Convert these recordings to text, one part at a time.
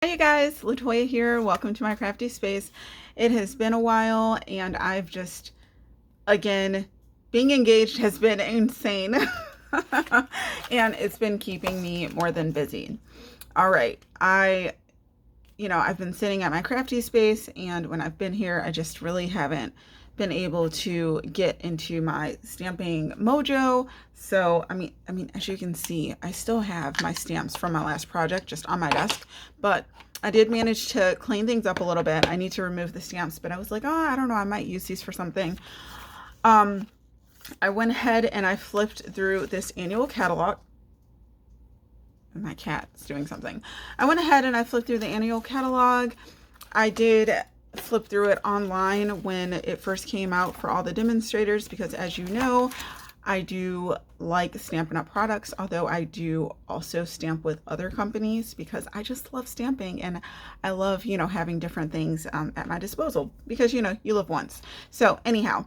Hey guys, Latoya here. Welcome to my crafty space. It has been a while and I've just, again, being engaged has been insane. And it's been keeping me more than busy. All right. I've been sitting at my crafty space, and when I've been here, I just really haven't been able to get into my stamping mojo. So, as you can see, I still have my stamps from my last project just on my desk, but I did manage to clean things up a little bit. I need to remove the stamps, but I was like, oh, I don't know, I might use these for something. I went ahead and I flipped through this annual catalog. My cat's doing something. I went ahead and I flipped through the annual catalog. I did flip through it online when it first came out for all the demonstrators, because as you know, I do like Stampin' Up products, although I do also stamp with other companies because I just love stamping, and I love, having different things at my disposal because, you live once. So anyhow,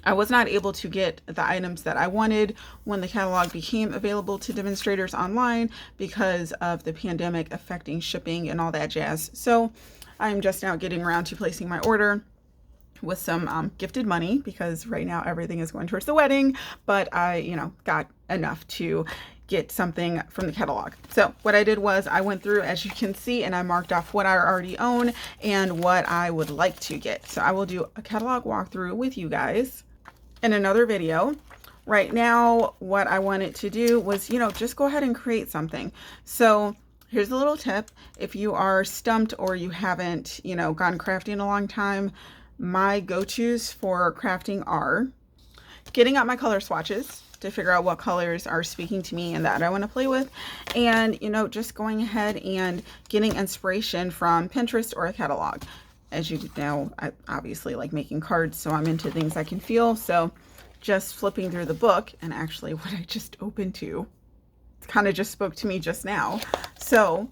I was not able to get the items that I wanted when the catalog became available to demonstrators online because of the pandemic affecting shipping and all that jazz. So I'm just now getting around to placing my order with some gifted money, because right now everything is going towards the wedding, but I, got enough to get something from the catalog. So what I did was I went through, as you can see, and I marked off what I already own and what I would like to get. So I will do a catalog walkthrough with you guys in another video. Right now, what I wanted to do was, just go ahead and create something. So here's a little tip. If you are stumped or you haven't, gone crafting in a long time, my go-tos for crafting are getting out my color swatches to figure out what colors are speaking to me and that I want to play with, and just going ahead and getting inspiration from Pinterest or a catalog. As you know, I obviously like making cards, so I'm into things I can feel. So just flipping through the book, and actually what I just opened to, it kind of just spoke to me just now. So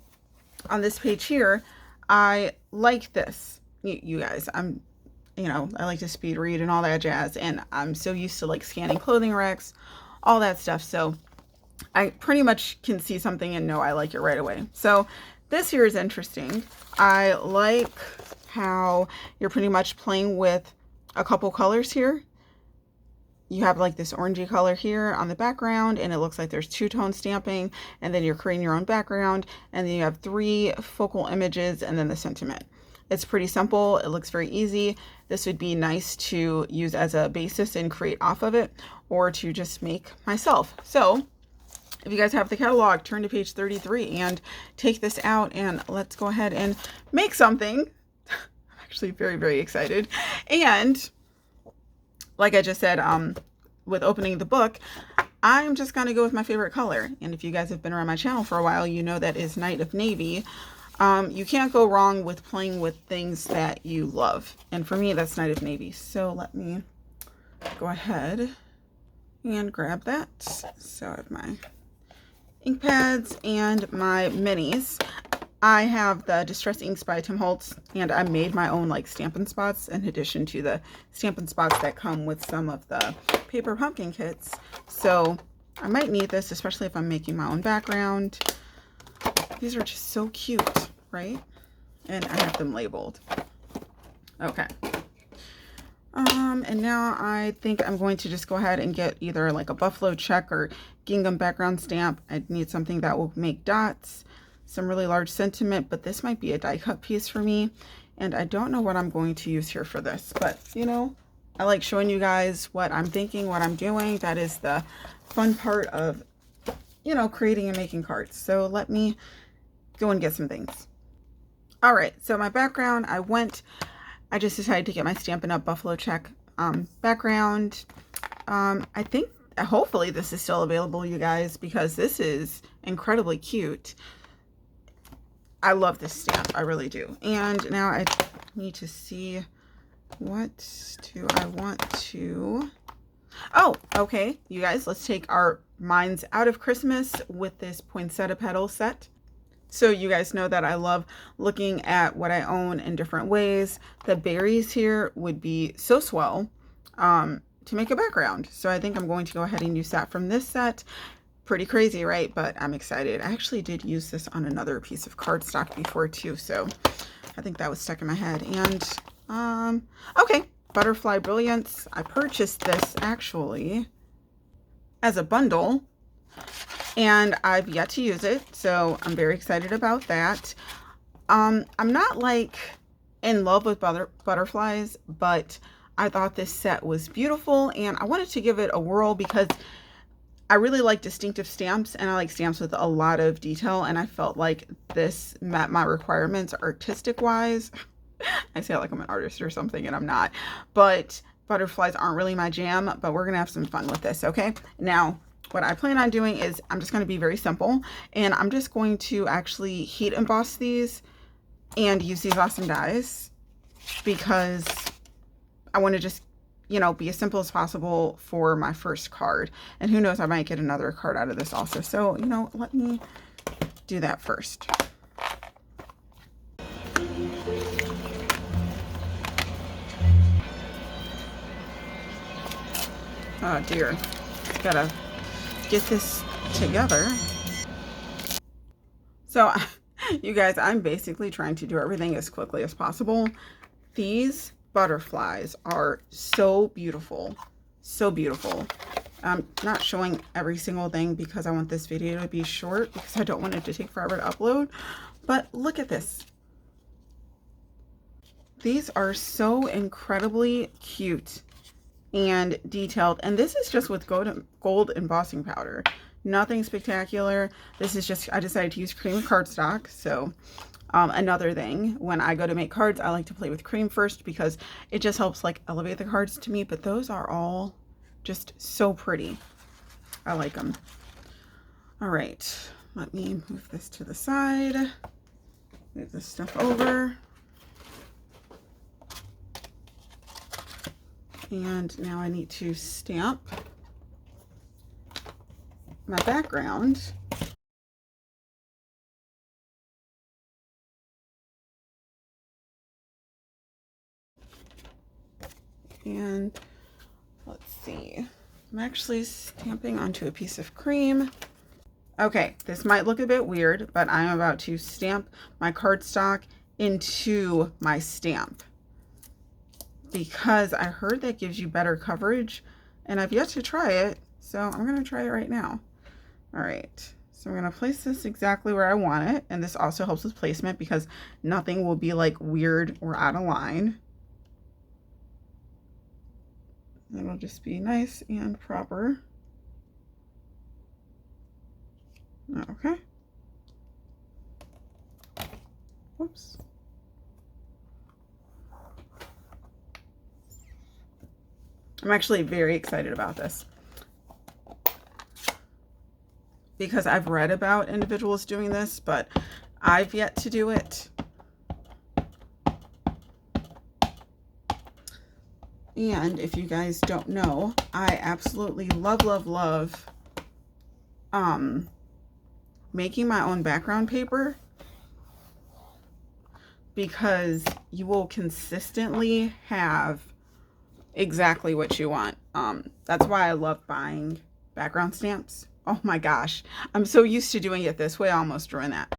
on this page here, I like this. You guys, I like to speed read and all that jazz, and I'm so used to like scanning clothing racks, all that stuff. So I pretty much can see something and know I like it right away. So this here is interesting. I like how you're pretty much playing with a couple colors here. You have like this orangey color here on the background, and it looks like there's two-tone stamping, and then you're creating your own background, and then you have 3 focal images and then the sentiment. It's pretty simple. It looks very easy. This would be nice to use as a basis and create off of it, or to just make myself. So if you guys have the catalog, turn to page 33 and take this out, and let's go ahead and make something. I'm actually very, very excited. And like I just said, with opening the book, I'm just going to go with my favorite color. And if you guys have been around my channel for a while, you know that is Night of Navy. You can't go wrong with playing with things that you love. And for me, that's Night of Navy. So let me go ahead and grab that. So I have my ink pads and my minis. I have the Distress Inks by Tim Holtz, and I made my own like Stampin' Spots in addition to the Stampin' Spots that come with some of the paper pumpkin kits. So I might need this, especially if I'm making my own background. These are just so cute, right? And I have them labeled. Okay. And now I think I'm going to just go ahead and get either like a buffalo check or gingham background stamp. I need something that will make dots, some really large sentiment, but this might be a die cut piece for me. And I don't know what I'm going to use here for this, but I like showing you guys what I'm thinking, what I'm doing. That is the fun part of, creating and making cards. So let me go and get some things. All right, so my background, I just decided to get my Stampin' Up Buffalo Check background. I think, hopefully this is still available, you guys, because this is incredibly cute. I love this stamp, I really do. And now I need to see, what do I want to... Oh, okay, you guys, let's take our minds out of Christmas with this poinsettia petal set. So you guys know that I love looking at what I own in different ways. The berries here would be so swell to make a background. So I think I'm going to go ahead and use that from this set. Pretty crazy, right? But I'm excited. I actually did use this on another piece of cardstock before too, so I think that was stuck in my head. And okay, Butterfly Brilliance. I purchased this actually as a bundle, and I've yet to use it, so I'm very excited about that. I'm not like in love with butterflies, but I thought this set was beautiful, and I wanted to give it a whirl because I really like distinctive stamps, and I like stamps with a lot of detail, and I felt like this met my requirements artistic wise. I say it like I'm an artist or something, and I'm not, but butterflies aren't really my jam, but we're gonna have some fun with this. Okay, now what I plan on doing is I'm just going to be very simple, and I'm just going to actually heat emboss these and use these awesome dies because I want to just, you know, be as simple as possible for my first card. And who knows, I might get another card out of this also. So, you know, let me do that first. Oh dear, gotta get this together. So you guys, I'm basically trying to do everything as quickly as possible. These butterflies are so beautiful, so beautiful. I'm not showing every single thing because I want this video to be short because I don't want it to take forever to upload, but look at this. These are so incredibly cute and detailed, and this is just with gold embossing powder. Nothing spectacular. This is just, I decided to use cream cardstock. So another thing, when I go to make cards, I like to play with cream first because it just helps like elevate the cards to me. But those are all just so pretty. I like them. All right, let me move this to the side. Move this stuff over. And now I need to stamp my background. And let's see, I'm actually stamping onto a piece of cream. Okay, this might look a bit weird, but I'm about to stamp my cardstock into my stamp because I heard that gives you better coverage, and I've yet to try it, so I'm gonna try it right now. All right, so I'm gonna place this exactly where I want it, and this also helps with placement because nothing will be like weird or out of line. It'll just be nice and proper. Okay. Whoops. I'm actually very excited about this because I've read about individuals doing this, but I've yet to do it. And if you guys don't know, I absolutely love, love, love making my own background paper because you will consistently have exactly what you want. That's why I love buying background stamps. Oh my gosh, I'm so used to doing it this way, I almost ruined that.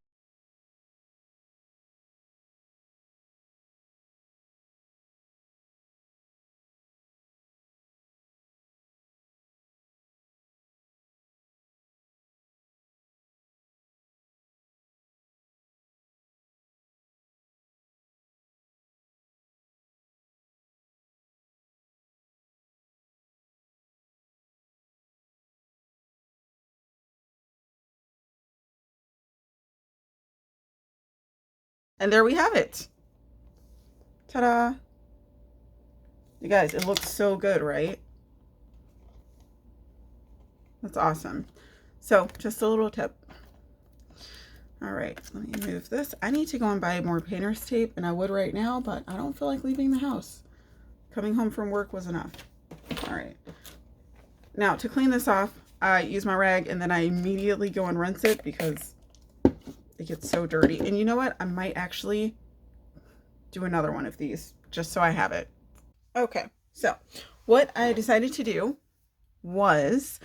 And there we have it. Ta-da. You guys, it looks so good, right? That's awesome. So just a little tip. All right, let me move this. I need to go and buy more painter's tape, and I would right now, but I don't feel like leaving the house. Coming home from work was enough. All right. Now to clean this off, I use my rag and then I immediately go and rinse it because it gets so dirty. And you know what? I might actually do another one of these just so I have it. Okay, so what I decided to do was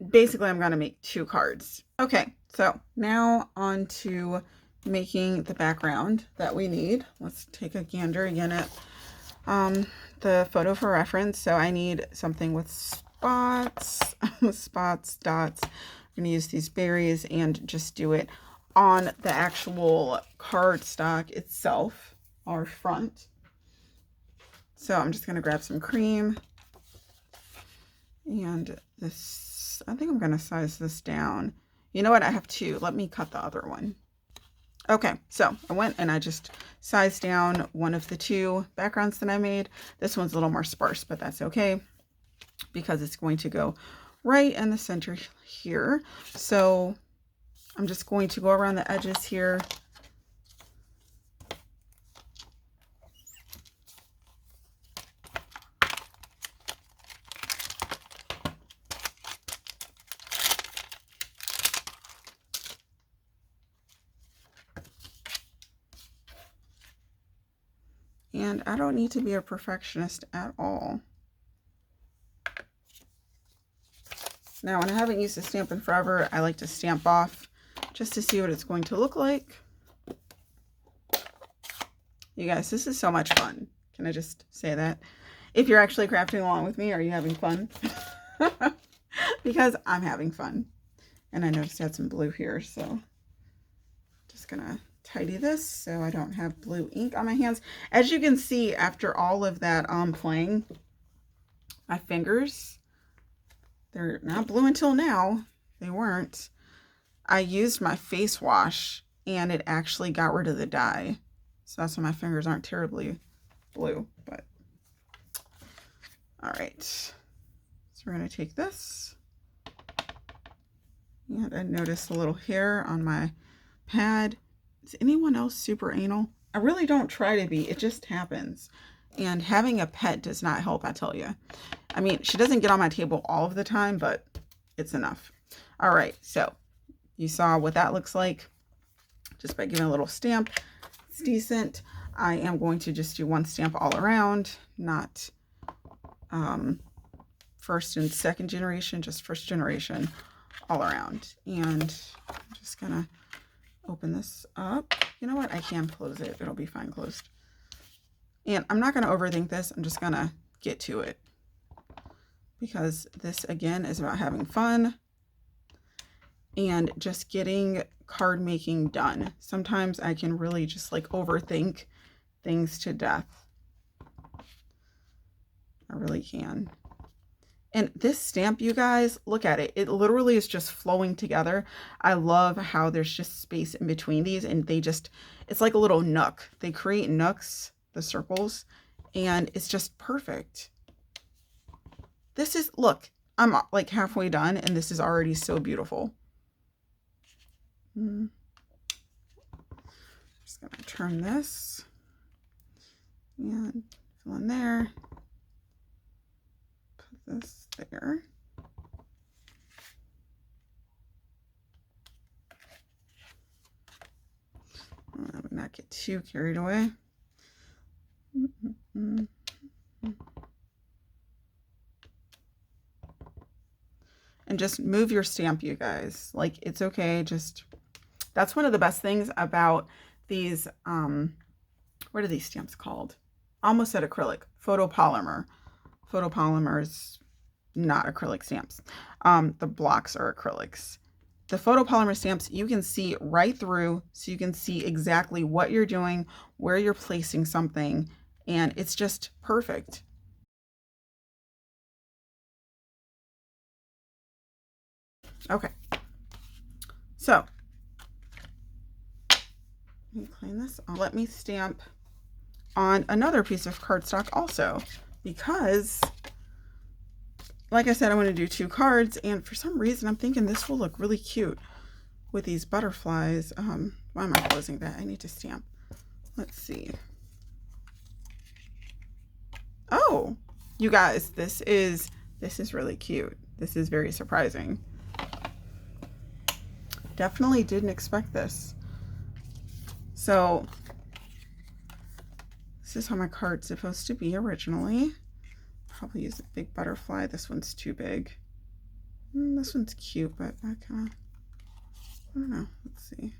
basically I'm going to make 2 cards. Okay, so now on to making the background that we need. Let's take a gander again at the photo for reference. So I need something with spots, spots, dots. I'm going to use these berries and just do it on the actual cardstock itself, our front. So I'm just going to grab some cream and this, I think I'm going to size this down. You know what? I have 2. Let me cut the other one. Okay, so I went and I just sized down one of the 2 backgrounds that I made. This one's a little more sparse, but that's okay because it's going to go right in the center here. So I'm just going to go around the edges here. And I don't need to be a perfectionist at all. Now, when I haven't used a stamp in forever, I like to stamp off just to see what it's going to look like. You guys, this is so much fun. Can I just say that? If you're actually crafting along with me, are you having fun? Because I'm having fun. And I noticed I had some blue here, so just gonna tidy this so I don't have blue ink on my hands. As you can see, after all of that playing, my fingers, they're not blue until now. They weren't. I used my face wash and it actually got rid of the dye. So that's why my fingers aren't terribly blue, but all right. So we're gonna take this. And I noticed a little hair on my pad. Is anyone else super anal? I really don't try to be. It just happens. And having a pet does not help, I tell you. I mean, she doesn't get on my table all of the time, but it's enough. All right, so you saw what that looks like just by giving a little stamp. It's decent. I am going to just do 1 stamp all around, not first and second generation, just first generation all around. And I'm just gonna open this up. You know what? I can close it. It'll be fine closed. And I'm not going to overthink this. I'm just going to get to it. Because this, again, is about having fun and just getting card making done. Sometimes I can really just like overthink things to death. I really can. And this stamp, you guys, look at it. It literally is just flowing together. I love how there's just space in between these and they just, it's like a little nook. They create nooks, the circles, and it's just perfect. This is, look, I'm like halfway done and this is already so beautiful. Just gonna turn this and fill in there. This there. Let me not get too carried away. And just move your stamp, you guys. Like, it's okay. Just, that's one of the best things about these, what are these stamps called? Almost said acrylic, photopolymer. Photopolymer is not acrylic stamps. The blocks are acrylics. The photopolymer stamps, you can see right through, so you can see exactly what you're doing, where you're placing something, and it's just perfect. Okay, so let me clean this. Let me stamp on another piece of cardstock also, because like I said, I want to do 2 cards, and for some reason I'm thinking this will look really cute with these butterflies. Why am I closing that? I need to stamp. Let's see. Oh, you guys, this is really cute. This is very surprising. Definitely didn't expect this. So this is how my card's supposed to be originally. Probably use a big butterfly. This one's too big. This one's cute, but I kind of, I don't know. Let's see.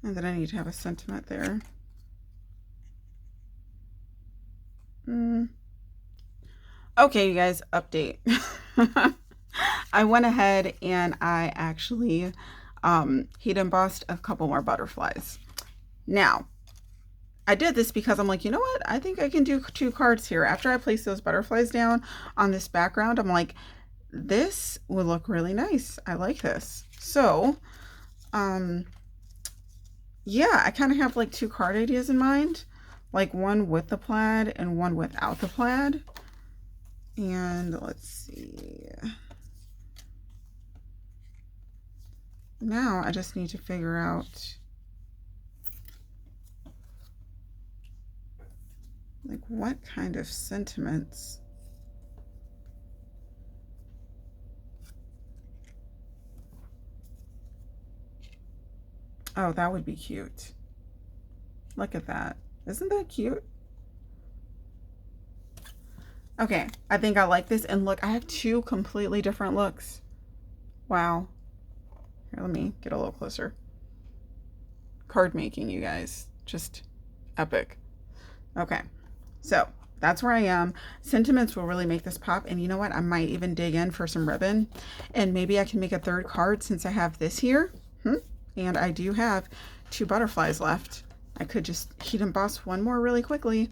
And then I need to have a sentiment there. Okay, you guys, update. I went ahead and I actually heat embossed a couple more butterflies. Now, I did this because I'm like, you know what? I think I can do 2 cards here. After I place those butterflies down on this background, I'm like, this would look really nice. I like this. So, yeah, I kind of have like 2 card ideas in mind, like one with the plaid and one without the plaid. And let's see. Now I just need to figure out like what kind of sentiments. Oh, that would be cute. Look at that. Isn't that cute? Okay, I think I like this. And look, I have 2 completely different looks. Wow. Here, let me get a little closer. Card making, you guys. Just epic. Okay, so that's where I am. Sentiments will really make this pop. And you know what? I might even dig in for some ribbon. And maybe I can make a 3rd card since I have this here. And I do have 2 butterflies left. I could just heat emboss one more really quickly.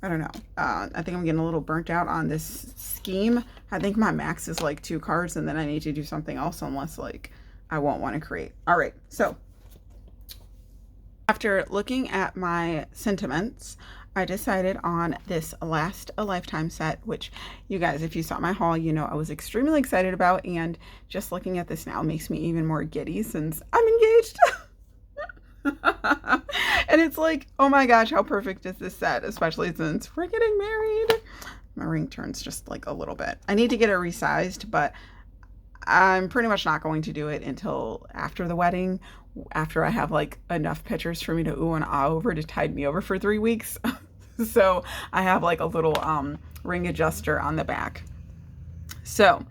I don't know. I think I'm getting a little burnt out on this scheme. I think my max is like 2 cards and then I need to do something else unless like I won't want to create. All right. So after looking at my sentiments, I decided on this Last a Lifetime set, which you guys, if you saw my haul, you know I was extremely excited about. And just looking at this now makes me even more giddy since I'm engaged. And it's like, oh my gosh, how perfect is this set, especially since we're getting married. My ring turns just like a little bit. I need to get it resized, but I'm pretty much not going to do it until after the wedding, after I have like enough pictures for me to ooh and ah over to tide me over for 3 weeks. So I have like a little ring adjuster on the back. So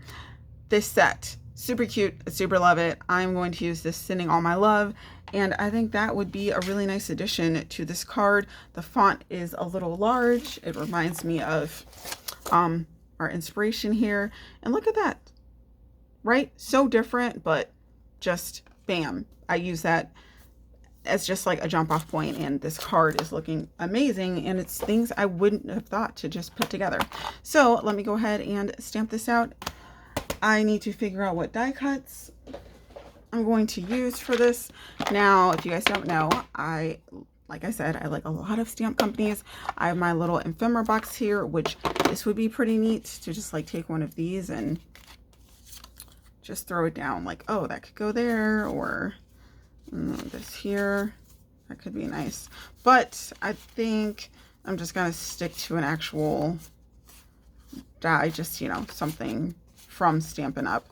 this set, super cute, super love it. I'm going to use this Sending All My Love, and I think that would be a really nice addition to this card. The font is a little large. It reminds me of our inspiration here. And look at that, right? So different, but just bam. I use that as just like a jump off point, and this card is looking amazing, and it's things I wouldn't have thought to just put together. So let me go ahead and stamp this out. I need to figure out what die cuts I'm going to use for this. Now, if you guys don't know, like I said, I like a lot of stamp companies. I have my little ephemera box here, which this would be pretty neat to just like take one of these and just throw it down like, oh, that could go there, or this here, that could be nice. But I think I'm just gonna stick to an actual die, just, you know, something from Stampin' Up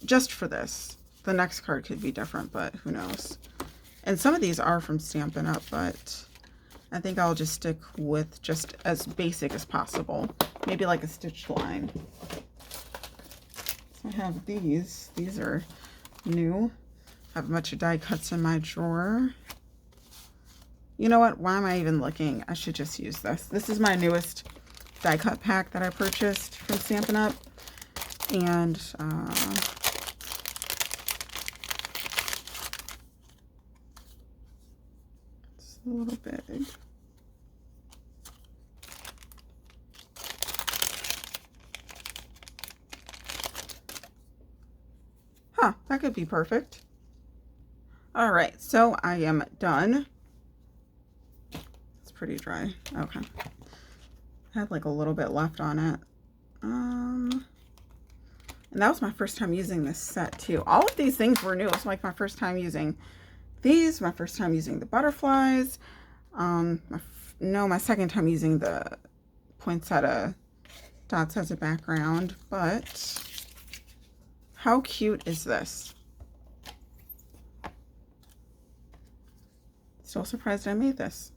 just for this. The next card could be different, but who knows. And some of these are from Stampin' Up, but I think I'll just stick with just as basic as possible. Maybe like a stitched line. So I have these. These are new. I have a bunch of die cuts in my drawer. You know what? Why am I even looking? I should just use this. This is my newest die cut pack that I purchased from Stampin' Up. And it's a little big. Huh, that could be perfect. All right, so I am done. It's pretty dry. Okay. I had like a little bit left on it. And that was my first time using this set too. All of these things were new. It was like my first time using these, my first time using the butterflies. My second time using the poinsettia dots as a background, but how cute is this? Still surprised I made this.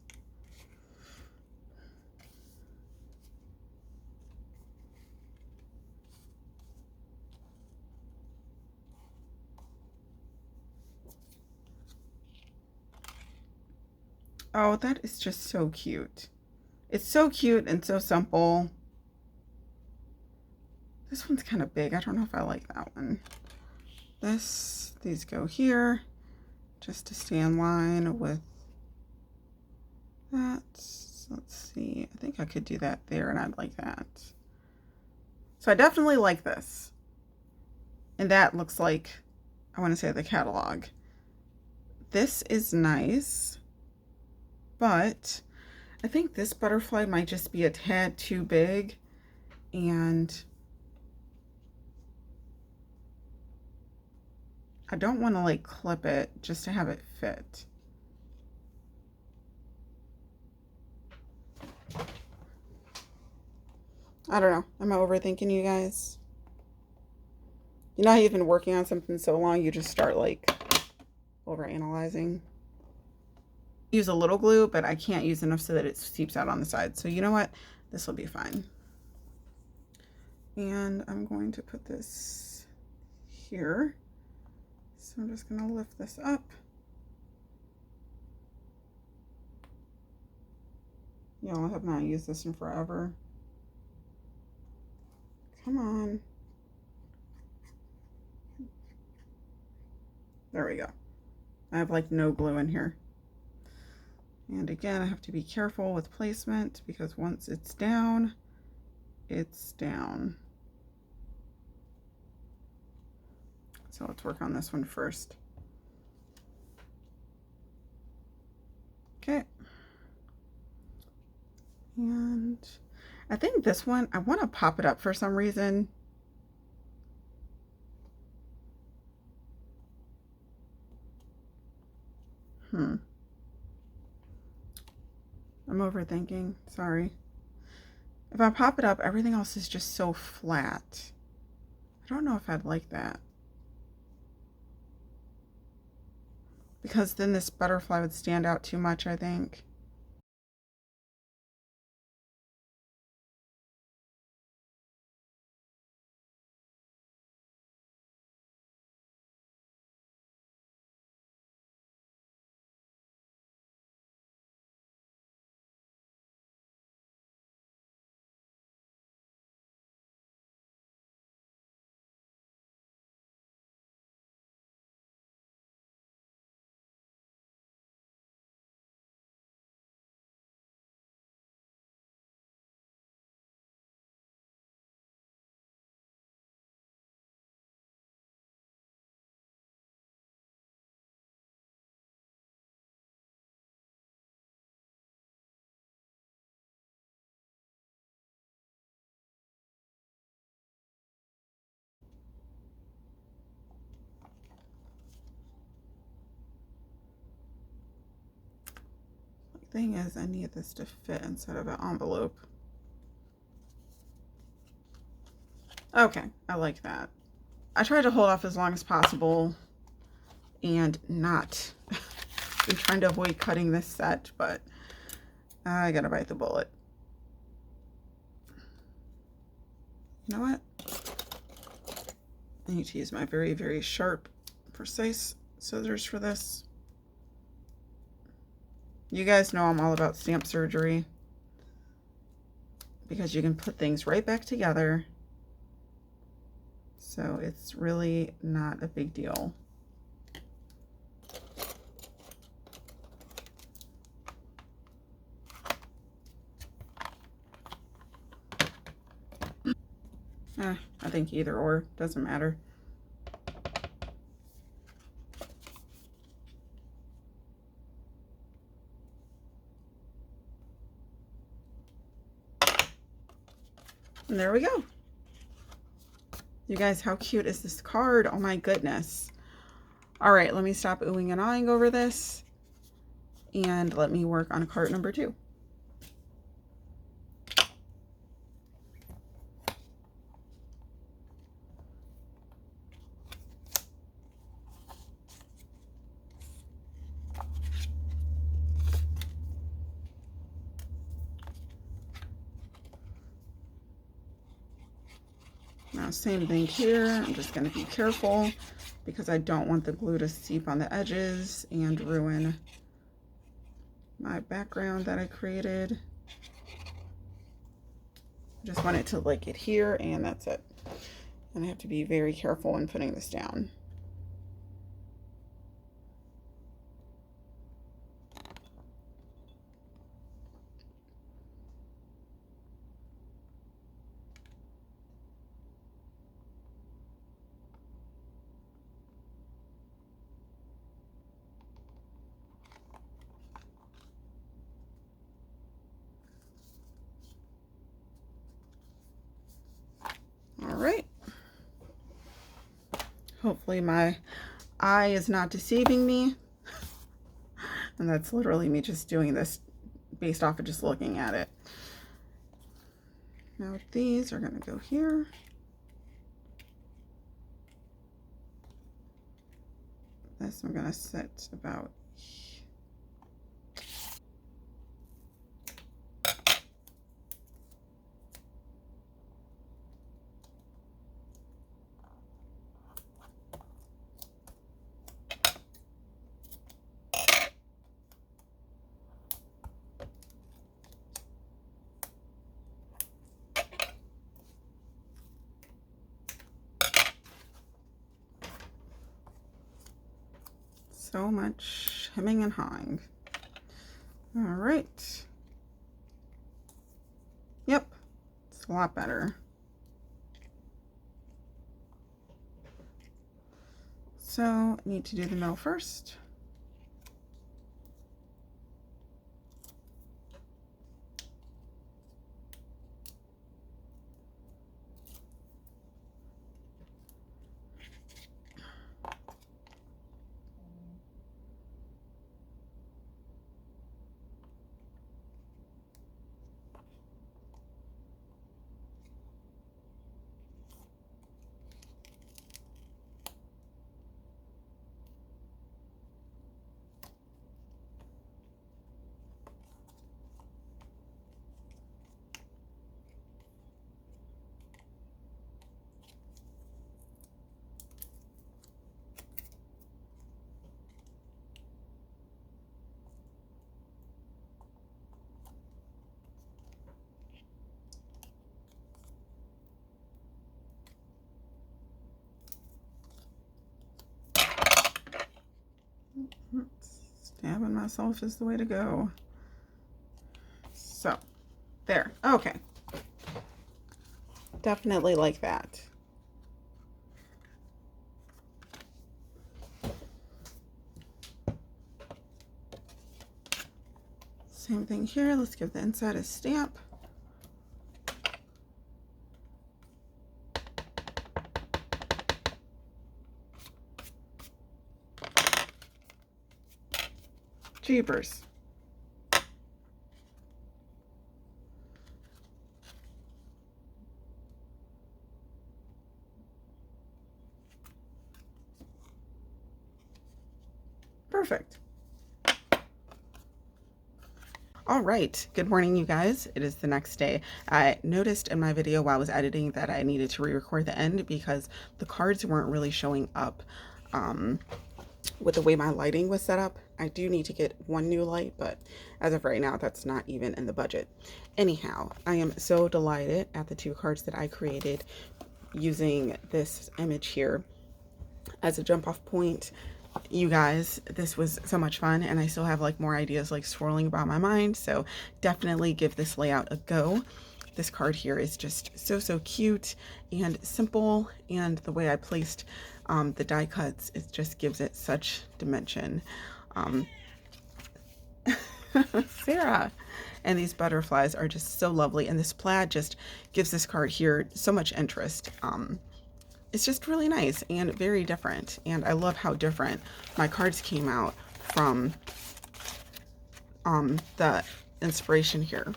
Oh, that is just so cute. It's so cute and so simple. This one's kind of big. I don't know if I like that one. These go here just to stay in line with that. So let's see. I think I could do that there and I'd like that. So I definitely like this. And that looks like, I want to say, the catalog. This is nice, but I think this butterfly might just be a tad too big, and I don't want to like clip it just to have it fit. I don't know. Am I overthinking, you guys? You know how you've been working on something so long, you just start like overanalyzing. Use a little glue, but I can't use enough so that it seeps out on the side. So you know what? This will be fine. And I'm going to put this here. So I'm just going to lift this up. Y'all have not used this in forever. Come on. There we go. I have like no glue in here. And again, I have to be careful with placement because once it's down, it's down. So let's work on this one first. Okay. And I think this one, I want to pop it up for some reason. I'm overthinking, sorry. If I pop it up, everything else is just so flat. I don't know if I'd like that. Because then this butterfly would stand out too much, I think. The thing is, I need this to fit inside of an envelope. Okay, I like that. I tried to hold off as long as possible and not be trying to avoid cutting this set, but I gotta bite the bullet. You know what? I need to use my very, very sharp, precise scissors for this. You guys know I'm all about stamp surgery because you can put things right back together. So it's really not a big deal. I think either or, doesn't matter. And there we go. You guys, how cute is this card? Oh my goodness. All right, let me stop oohing and ahhing over this and let me work on card number 2. Now, same thing here. I'm just going to be careful because I don't want the glue to seep on the edges and ruin my background that I created. Just want it to like adhere, and that's it. And I have to be very careful when putting this down. All right. Hopefully my eye is not deceiving me. And that's literally me just doing this based off of just looking at it. Now these are going to go here. This I'm going to set about so much hemming and hawing. All right. Yep, it's a lot better. So I need to do the middle first. Stabbing myself is the way to go. So, there. Okay. Definitely like that. Same thing here. Let's give the inside a stamp. Jeepers. Perfect. All right, good morning, you guys. It is the next day. I noticed in my video while I was editing that I needed to re-record the end because the cards weren't really showing up with the way my lighting was set up. I do need to get one new light, but as of right now, that's not even in the budget. Anyhow, I am so delighted at the two cards that I created using this image here as a jump off point. You guys, this was so much fun, and I still have like more ideas like swirling about my mind, so definitely give this layout a go. This card here is just so cute and simple, and the way I placed the die cuts, it just gives it such dimension. Sarah, and these butterflies are just so lovely, and this plaid just gives this card here so much interest. It's just really nice and very different, and I love how different my cards came out from the inspiration here.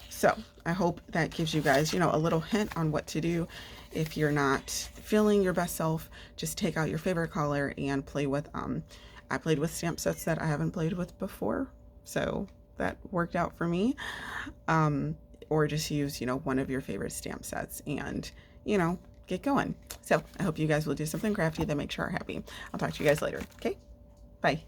So I hope that gives you guys, you know, a little hint on what to do if you're not feeling your best self. Just take out your favorite color and play with I played with stamp sets that I haven't played with before, so that worked out for me. Or just use, you know, one of your favorite stamp sets and, you know, get going. So I hope you guys will do something crafty that makes you happy. I'll talk to you guys later. Okay, bye.